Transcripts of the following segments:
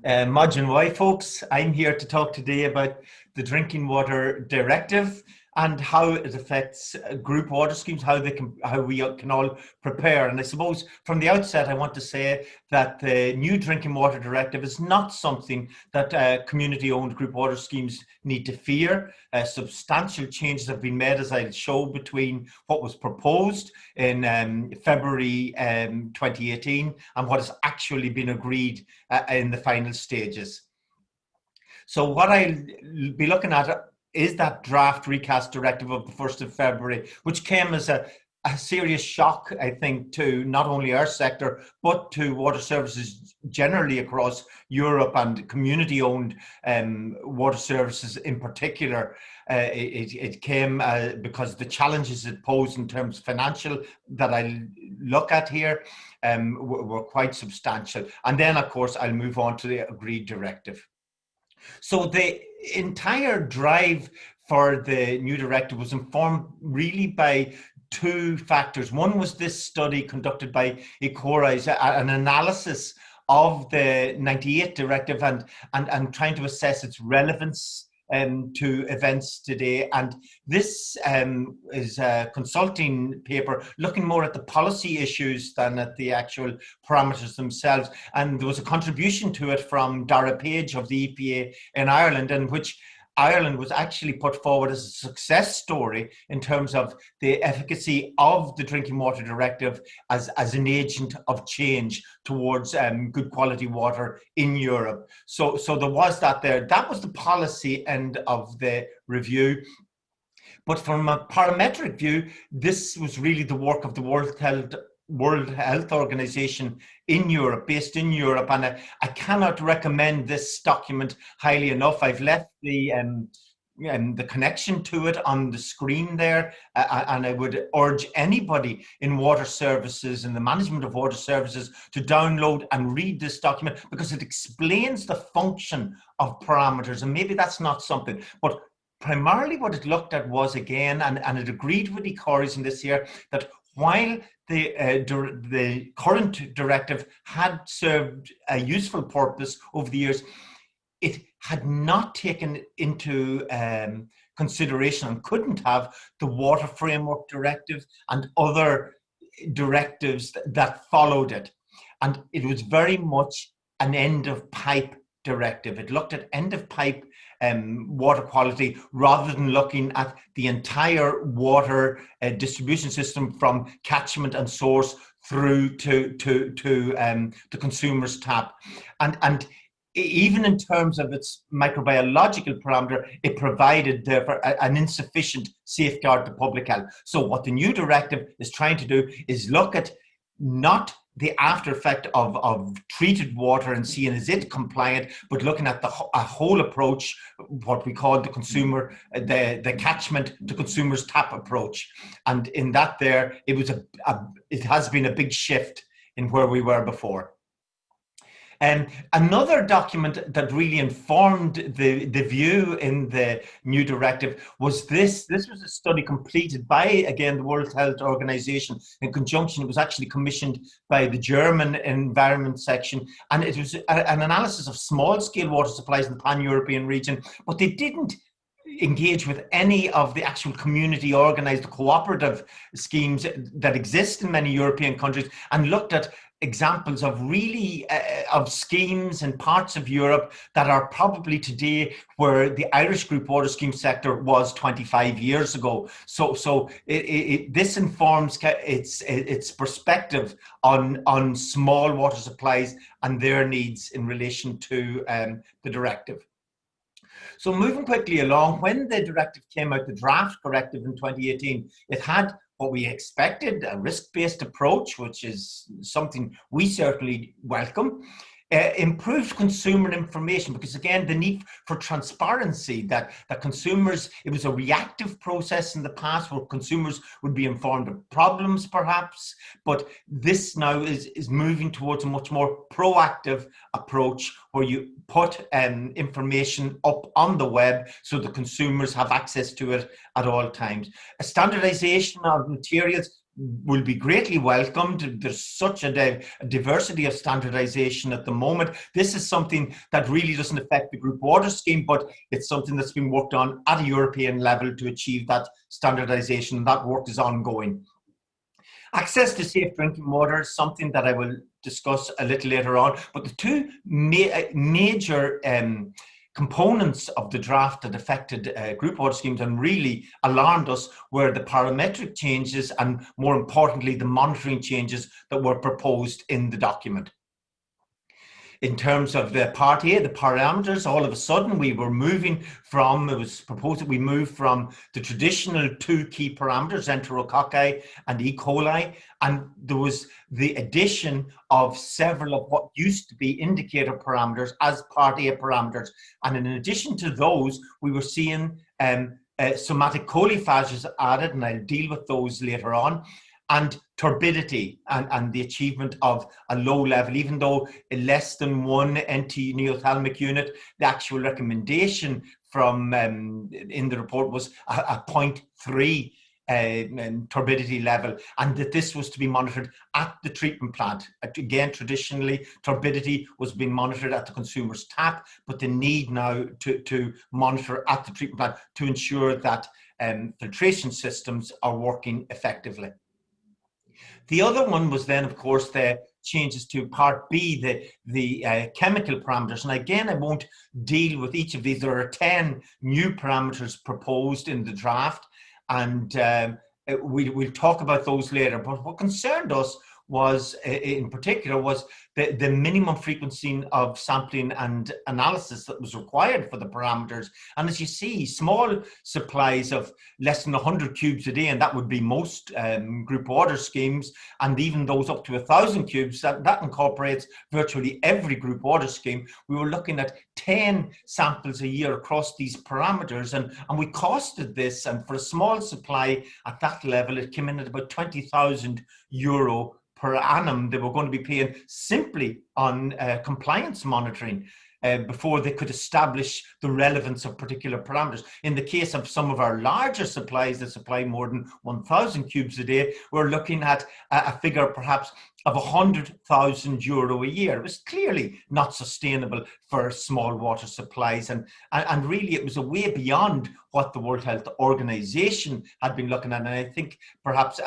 Modern Y folks, I'm here to talk today about the Drinking Water Directive and how it affects group water schemes, how we can all prepare. And I suppose from the outset, I want to say that the new Drinking Water Directive is not something that community-owned group water schemes need to fear. Substantial changes have been made, as I'll show, between what was proposed in February 2018 and what has actually been agreed in the final stages. So what I'll be looking at is that draft recast directive of the 1st of February, which came as a serious shock, I think, to not only our sector, but to water services generally across Europe and community-owned water services in particular. It came because the challenges it posed in terms of financial that I'll look at here were quite substantial. And then, of course, I'll move on to the agreed directive. So the entire drive for the new directive was informed really by two factors. One was this study conducted by Ecora, an analysis of the 98 directive and trying to assess its relevance to events today. And this is a consulting paper looking more at the policy issues than at the actual parameters themselves. And there was a contribution to it from Dara Page of the EPA in Ireland, in which Ireland was actually put forward as a success story in terms of the efficacy of the Drinking Water Directive as an agent of change towards good quality water in Europe. So there was that there. That was the policy end of the review. But from a parametric view, this was really the work of the World Health Organization in Europe, based in Europe, and I cannot recommend this document highly enough. I've left the connection to it on the screen there, and I would urge anybody in water services and the management of water services to download and read this document, because it explains the function of parameters. And maybe that's not something, but primarily what it looked at was, again, and it agreed with Ecora in this year, that while the current directive had served a useful purpose over the years, it had not taken into consideration, and couldn't have, the Water Framework Directive and other directives that followed it. And it was very much an end-of-pipe directive. It looked at end-of-pipe water quality rather than looking at the entire water distribution system from catchment and source through to the consumer's tap. And even in terms of its microbiological parameter, it provided therefore an insufficient safeguard to public health. So what the new directive is trying to do is look at not the after effect of treated water and seeing is it compliant, but looking at a whole approach, what we call the consumer, the catchment to consumer's tap approach. And in that there, it has been a big shift in where we were before. Another document that really informed the view in the new directive was this. This was a study completed by, again, the World Health Organization in conjunction. It was actually commissioned by the German Environment Section, and it was an analysis of small-scale water supplies in the pan-European region, but they didn't engage with any of the actual community organized cooperative schemes that exist in many European countries, and looked at examples of really of schemes in parts of Europe that are probably today where the Irish group water scheme sector was 25 years ago. So this informs its perspective on small water supplies and their needs in relation to the directive. So moving quickly along, when the directive came out, the draft directive in 2018, it had what we expected, a risk-based approach, which is something we certainly welcome. Improved consumer information, because again, the need for transparency, that consumers, it was a reactive process in the past where consumers would be informed of problems perhaps, but this now is moving towards a much more proactive approach where you put information up on the web so the consumers have access to it at all times. A standardization of materials, will be greatly welcomed. There's such a diversity of standardization at the moment. This is something that really doesn't affect the group water scheme, but it's something that's been worked on at a European level to achieve that standardization. That work is ongoing. Access to safe drinking water is something that I will discuss a little later on, but the two major components of the draft that affected group water schemes and really alarmed us were the parametric changes and, more importantly, the monitoring changes that were proposed in the document. In terms of the Part A, the parameters, all of a sudden we were moving from, it was proposed that we move from the traditional two key parameters, Enterococci and E. coli, and there was the addition of several of what used to be indicator parameters as Part A parameters. And in addition to those, we were seeing somatic coliphages added, and I'll deal with those later on, and turbidity and the achievement of a low level, even though less than 1 NT-neothalamic unit, the actual recommendation from in the report was a 0.3 turbidity level, and that this was to be monitored at the treatment plant. Again, traditionally, turbidity was being monitored at the consumer's tap, but the need now to monitor at the treatment plant to ensure that filtration systems are working effectively. The other one was then, of course, the changes to Part B, the chemical parameters. And again, I won't deal with each of these. There are 10 new parameters proposed in the draft, and we'll talk about those later. But what concerned us was, in particular, was the minimum frequency of sampling and analysis that was required for the parameters. And as you see, small supplies of less than 100 cubes a day, and that would be most group water schemes, and even those up to 1,000 cubes, that incorporates virtually every group water scheme. We were looking at 10 samples a year across these parameters, and we costed this, and for a small supply at that level, it came in at about €20,000 per annum they were going to be paying simply on compliance monitoring before they could establish the relevance of particular parameters. In the case of some of our larger supplies that supply more than 1,000 cubes a day, we're looking at a figure perhaps of €100,000 a year. It was clearly not sustainable for small water supplies, and really it was a way beyond what the World Health Organization had been looking at, and I think perhaps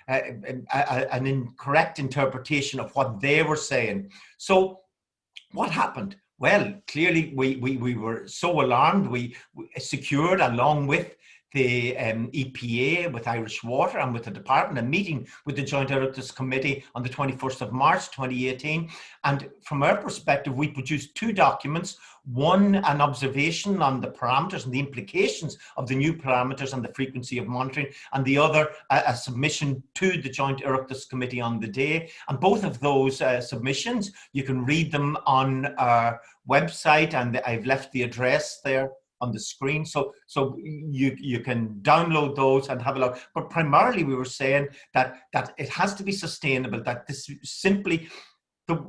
an incorrect interpretation of what they were saying. So what happened? Well, clearly we were so alarmed, we secured, along with the EPA, with Irish Water and with the department, a meeting with the Joint Oireachtas Committee on the 21st of March 2018. And from our perspective, we produced two documents, one an observation on the parameters and the implications of the new parameters and the frequency of monitoring, and the other a submission to the Joint Oireachtas Committee on the day. And both of those submissions, you can read them on our website, and I've left the address there on the screen, so you can download those and have a look. But primarily we were saying that it has to be sustainable, that this simply, the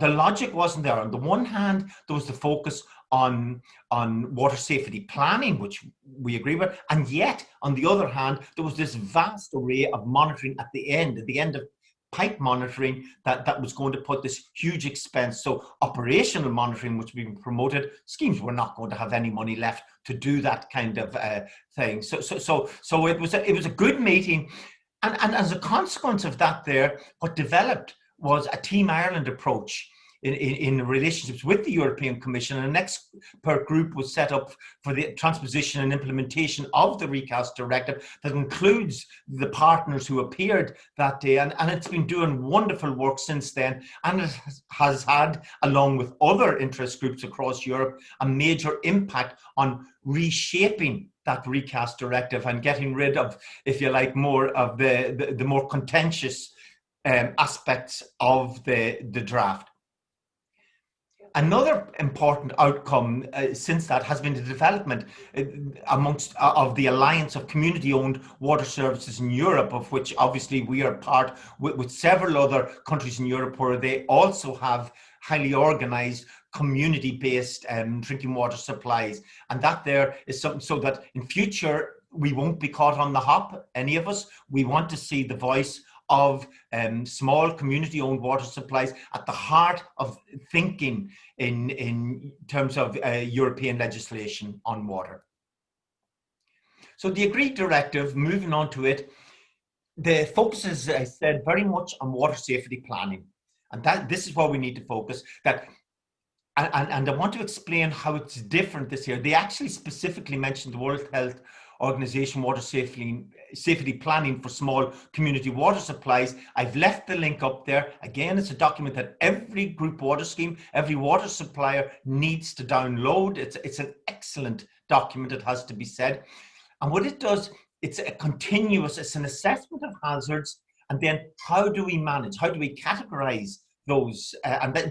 logic wasn't there. On the one hand, there was the focus on water safety planning, which we agree with, and yet on the other hand, there was this vast array of monitoring at the end of pipe monitoring that was going to put this huge expense. So operational monitoring, which we promoted, schemes were not going to have any money left to do that kind of thing. So it was a good meeting, and as a consequence of that, what developed was a Team Ireland approach in relationships with the European Commission, and an expert group was set up for the transposition and implementation of the Recast Directive that includes the partners who appeared that day, and it's been doing wonderful work since then, and it has had, along with other interest groups across Europe, a major impact on reshaping that Recast Directive and getting rid of, if you like, more of the more contentious aspects of the draft. Another important outcome since that has been the development amongst of the Alliance of Community-Owned Water Services in Europe, of which obviously we are part with several other countries in Europe, where they also have highly organized community-based drinking water supplies, and that there is something so that in future we won't be caught on the hop, any of us. We want to see the voice of small community-owned water supplies at the heart of thinking in terms of European legislation on water. So the agreed directive, moving on to it, the focus is, as I said, very much on water safety planning. And this is where we need to focus. And I want to explain how it's different this year. They actually specifically mentioned the World Health Organization water safety planning for small community water supplies. I've left the link up there. Again, it's a document that every group water scheme, every water supplier needs to download. It's an excellent document, it has to be said. And what it does, it's an assessment of hazards, and then how do we manage, how do we categorize those?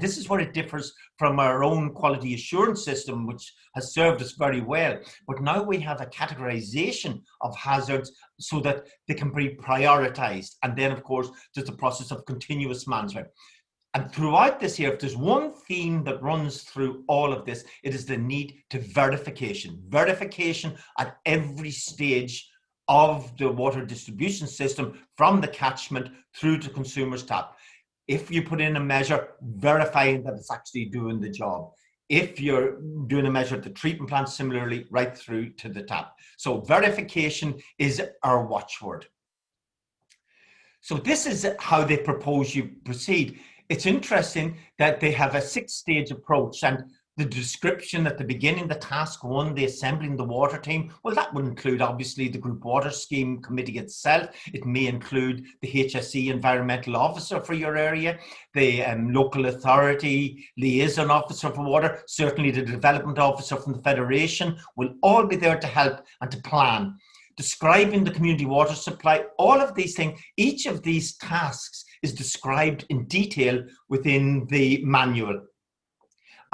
This is where it differs from our own quality assurance system, which has served us very well. But now we have a categorization of hazards so that they can be prioritized. And then, of course, there's the process of continuous management. And throughout this year, if there's one theme that runs through all of this, it is the need to verification. Verification at every stage of the water distribution system, from the catchment through to consumer's tap. If you put in a measure, verifying that it's actually doing the job. If you're doing a measure at the treatment plant, similarly, right through to the tap. So verification is our watchword. So this is how they propose you proceed. It's interesting that they have a 6-stage approach, and the description at the beginning, the task 1, the assembling the water team, well, that would include obviously the group water scheme committee itself. It may include the HSE environmental officer for your area, the local authority liaison officer for water, certainly the development officer from the federation will all be there to help and to plan. Describing the community water supply, all of these things, each of these tasks is described in detail within the manual,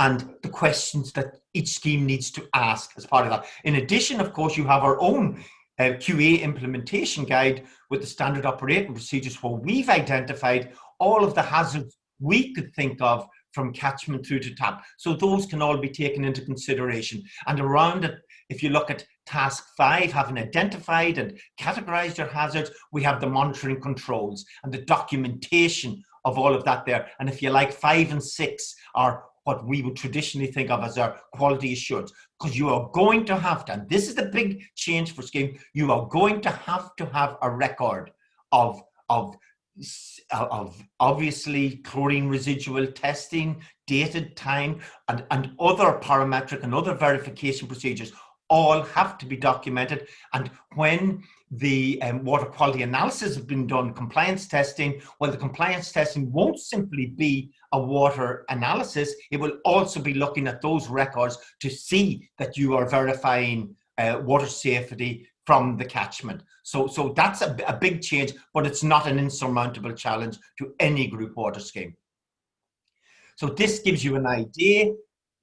and the questions that each scheme needs to ask as part of that. In addition, of course, you have our own QA implementation guide with the standard operating procedures, where we've identified all of the hazards we could think of from catchment through to tap. So those can all be taken into consideration. And around it, if you look at task 5, having identified and categorized your hazards, we have the monitoring controls and the documentation of all of that there. And if you like, 5 and 6 are what we would traditionally think of as our quality assurance, because you are going to have to, and this is the big change for scheme, you are going to have a record of obviously chlorine residual testing, dated time, and other parametric and other verification procedures all have to be documented. And when the water quality analysis has been done, compliance testing, well, the compliance testing won't simply be a water analysis, it will also be looking at those records to see that you are verifying water safety from the catchment. So that's a big change, but it's not an insurmountable challenge to any group water scheme. So this gives you an idea.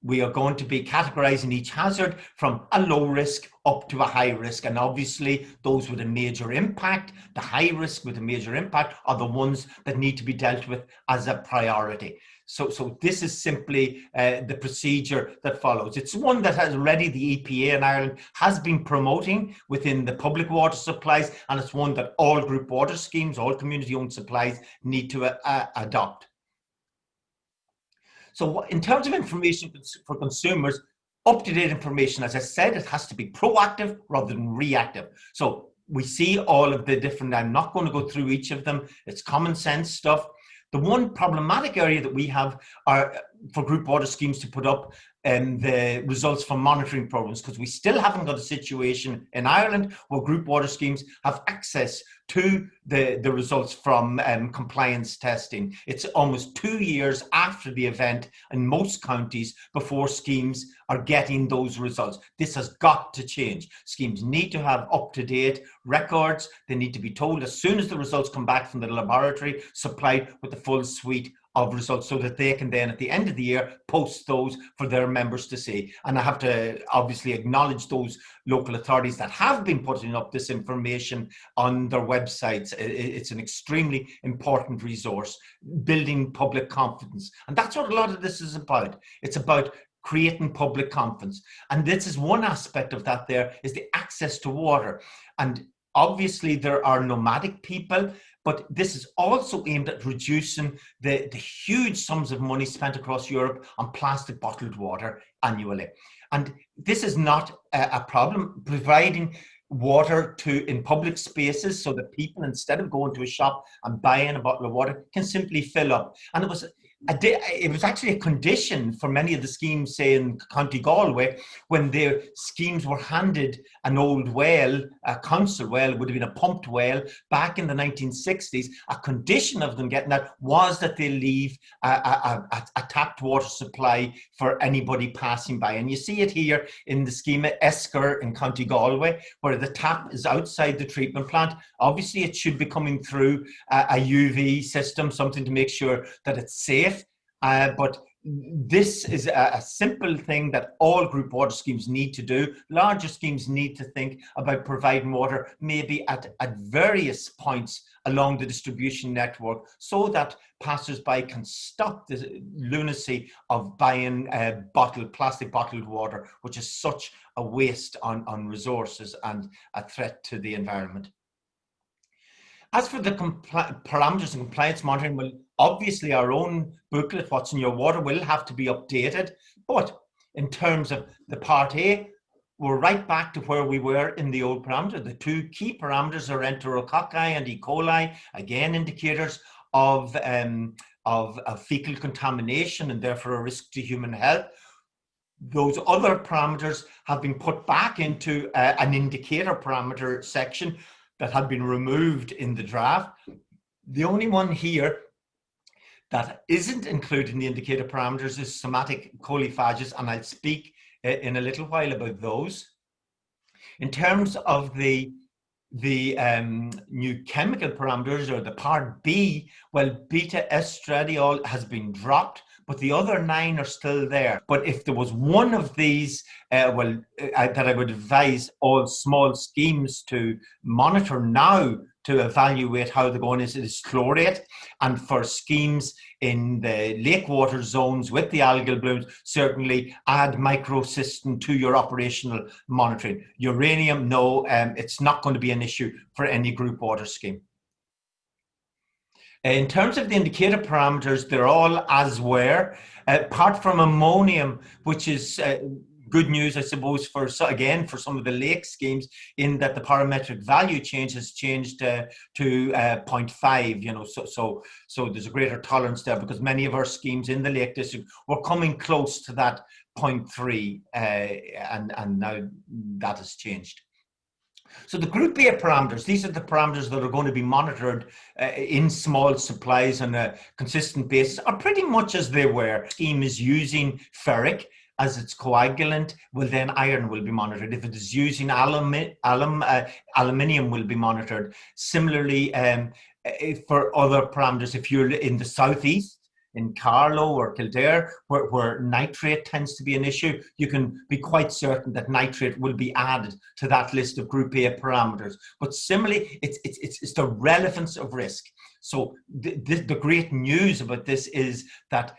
We are going to be categorizing each hazard from a low risk up to a high risk. And obviously those with a major impact, the high risk with a major impact, are the ones that need to be dealt with as a priority. So this is simply the procedure that follows. It's one that has already the EPA in Ireland has been promoting within the public water supplies, and it's one that all group water schemes, all community-owned supplies need to adopt. So in terms of information for consumers, up-to-date information, as I said, it has to be proactive rather than reactive. So we see all of the different, I'm not going to go through each of them, it's common sense stuff. The one problematic area that we have are for group water schemes to put up the results from monitoring programs, because we still haven't got a situation in Ireland where group water schemes have access to the results from compliance testing. It's almost 2 years after the event in most counties before schemes are getting those results. This has got to change. Schemes need to have up-to-date records. They need to be told as soon as the results come back from the laboratory, supplied with the full suite of results, so that they can then at the end of the year post those for their members to see. And I have to obviously acknowledge those local authorities that have been putting up this information on their websites. It's an extremely important resource, building public confidence. And that's what a lot of this is about. It's about creating public confidence. And this is one aspect of that there, is the access to water. And obviously there are nomadic people, but this is also aimed at reducing the huge sums of money spent across Europe on plastic bottled water annually. And this is not a problem, providing water in public spaces so that people, instead of going to a shop and buying a bottle of water, can simply fill up. And it was actually a condition for many of the schemes, say in County Galway, when their schemes were handed an old well, a council well, would have been a pumped well back in the 1960s. A condition of them getting that was that they leave a tapped water supply for anybody passing by. And you see it here in the scheme at Esker in County Galway, where the tap is outside the treatment plant. Obviously, it should be coming through a UV system, something to make sure that it's safe. But this is a simple thing that all group water schemes need to do. Larger schemes need to think about providing water maybe at various points along the distribution network, so that passers-by can stop the lunacy of buying plastic bottled water, which is such a waste on resources and a threat to the environment. As for the parameters and compliance monitoring, well, obviously our own booklet, What's in Your Water, will have to be updated. But in terms of the Part A, we're right back to where we were in the old parameter. The two key parameters are Enterococci and E. coli, again indicators of fecal contamination and therefore a risk to human health. Those other parameters have been put back into an indicator parameter section that had been removed in the draft. The only one here that isn't included in the indicator parameters is somatic coliphages, and I'll speak in a little while about those. In terms of the new chemical parameters, or the Part B, well, beta estradiol has been dropped, but the other 9 are still there. But if there was one of these, that I would advise all small schemes to monitor now to evaluate how they're going, is chlorate. And for schemes in the lake water zones with the algal blooms, certainly add microcystin to your operational monitoring. Uranium, no, it's not going to be an issue for any group water scheme. In terms of the indicator parameters, they're all as were, apart from ammonium, which is good news, I suppose, for some of the lake schemes, in that the parametric value change has changed to 0.5. You know, so there's a greater tolerance there, because many of our schemes in the Lake District were coming close to that 0.3, and now that has changed. So the Group A parameters, these are the parameters that are going to be monitored in small supplies on a consistent basis, are pretty much as they were. Scheme is using ferric as its coagulant, well, then iron will be monitored. If it is using aluminium will be monitored. Similarly, for other parameters, if you're in the southeast, in Carlow or Kildare, where nitrate tends to be an issue, you can be quite certain that nitrate will be added to that list of Group A parameters. But similarly, it's the relevance of risk. So the great news about this is that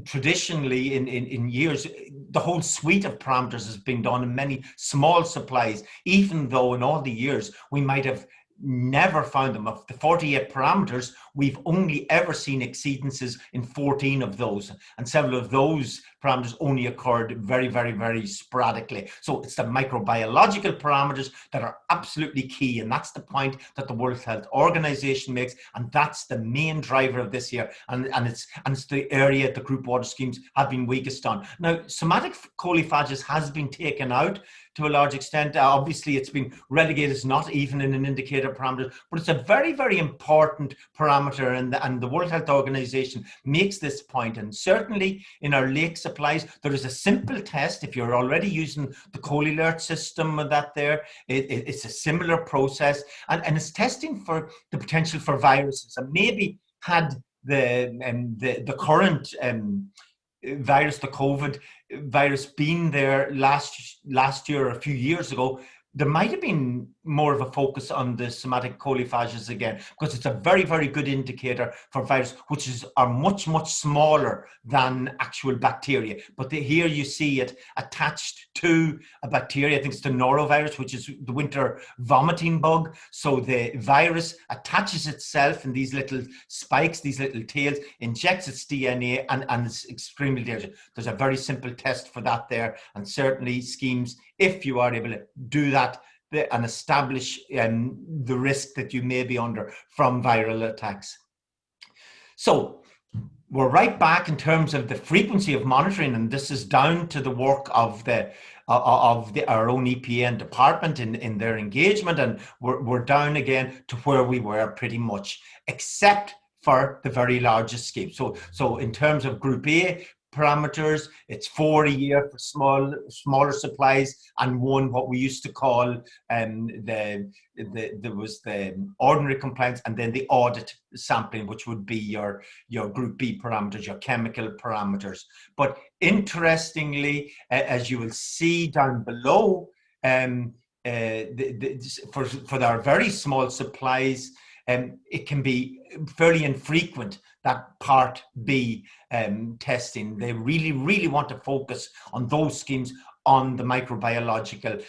traditionally in years, the whole suite of parameters has been done in many small supplies, even though in all the years we might have never found them. Of the 48 parameters, we've only ever seen exceedances in 14 of those, and several of those parameters only occurred very, very, very sporadically. So it's the microbiological parameters that are absolutely key, and that's the point that the World Health Organization makes, and that's the main driver of this year, and it's the area the group water schemes have been weakest on. Now, somatic coliphages has been taken out to a large extent. Obviously, it's been relegated as not even in an indicator parameter, but it's a very, very important parameter, and the World Health Organization makes this point. And certainly in our lake supplies, there is a simple test. If you're already using the ColiAlert system that there, it's a similar process, and it's testing for the potential for viruses. And maybe had the current virus, the COVID virus, been there last year or a few years ago, there might have been more of a focus on the somatic coliphages again, because it's a very, very good indicator for virus, which are much, much smaller than actual bacteria. But here you see it attached to a bacteria. I think it's the norovirus, which is the winter vomiting bug. So the virus attaches itself in these little spikes, these little tails, injects its DNA, and it's extremely dangerous. There's a very simple test for that there, and certainly schemes, if you are able to do that and establish the risk that you may be under from viral attacks. So we're right back in terms of the frequency of monitoring, and this is down to the work of our own EPN department in their engagement, and we're down again to where we were pretty much, except for the very largest scheme. So in terms of Group A parameters, it's 4 a year for smaller supplies, and 1 what we used to call there was the ordinary compliance, and then the audit sampling, which would be your Group B parameters, your chemical parameters. But interestingly, as you will see down below, for our very small supplies, it can be fairly infrequent, that Part B testing. They really, really want to focus on those schemes on the microbiological.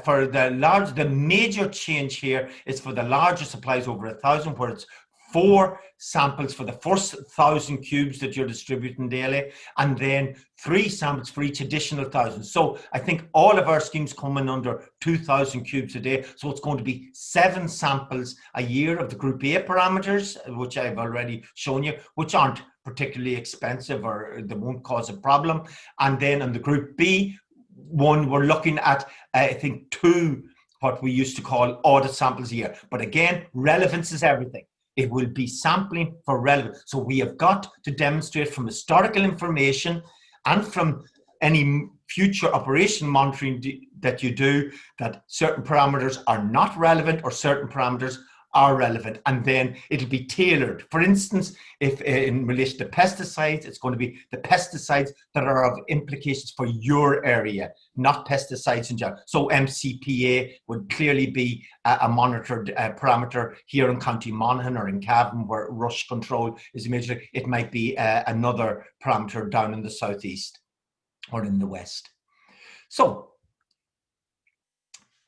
For the major change here is for the larger supplies over 1,000, where it's 4 samples for the first 1,000 cubes that you're distributing daily, and then 3 samples for each additional 1,000. So I think all of our schemes come in under 2,000 cubes a day. So it's going to be 7 samples a year of the Group A parameters, which I've already shown you, which aren't particularly expensive, or they won't cause a problem. And then on the Group B one, we're looking at, I think, 2 what we used to call audit samples a year. But again, relevance is everything. It will be sampling for relevance. So we have got to demonstrate from historical information and from any future operation monitoring that you do that certain parameters are not relevant or certain parameters are relevant, and then it'll be tailored. For instance, if in relation to pesticides, it's going to be the pesticides that are of implications for your area, not pesticides in general. So MCPA would clearly be a monitored parameter here in County Monaghan or in Cavan, where rush control is a major. It might be another parameter down in the southeast or in the west. So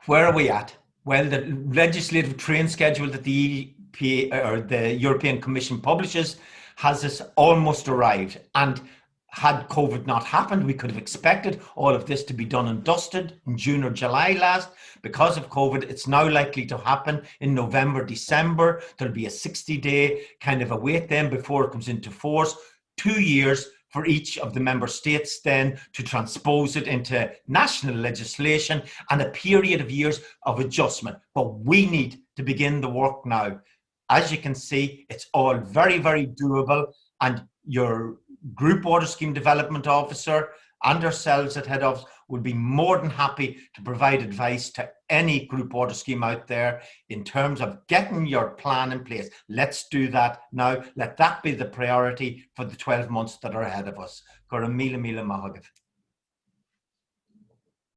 where are we at? Well, the legislative train schedule that the EPA or the European Commission publishes has us almost arrived. And had COVID not happened, we could have expected all of this to be done and dusted in June or July last. Because of COVID, it's now likely to happen in November, December. There'll be a 60-day kind of a wait then before it comes into force. 2 years for each of the member states then to transpose it into national legislation, and a period of years of adjustment. But we need to begin the work now. As you can see, it's all very, very doable, and your Group Water Scheme Development Officer and ourselves at Head Office would be more than happy to provide advice to any group water scheme out there in terms of getting your plan in place. Let's do that now. Let that be the priority for the 12 months that are ahead of us. Gora mila mila mahagad.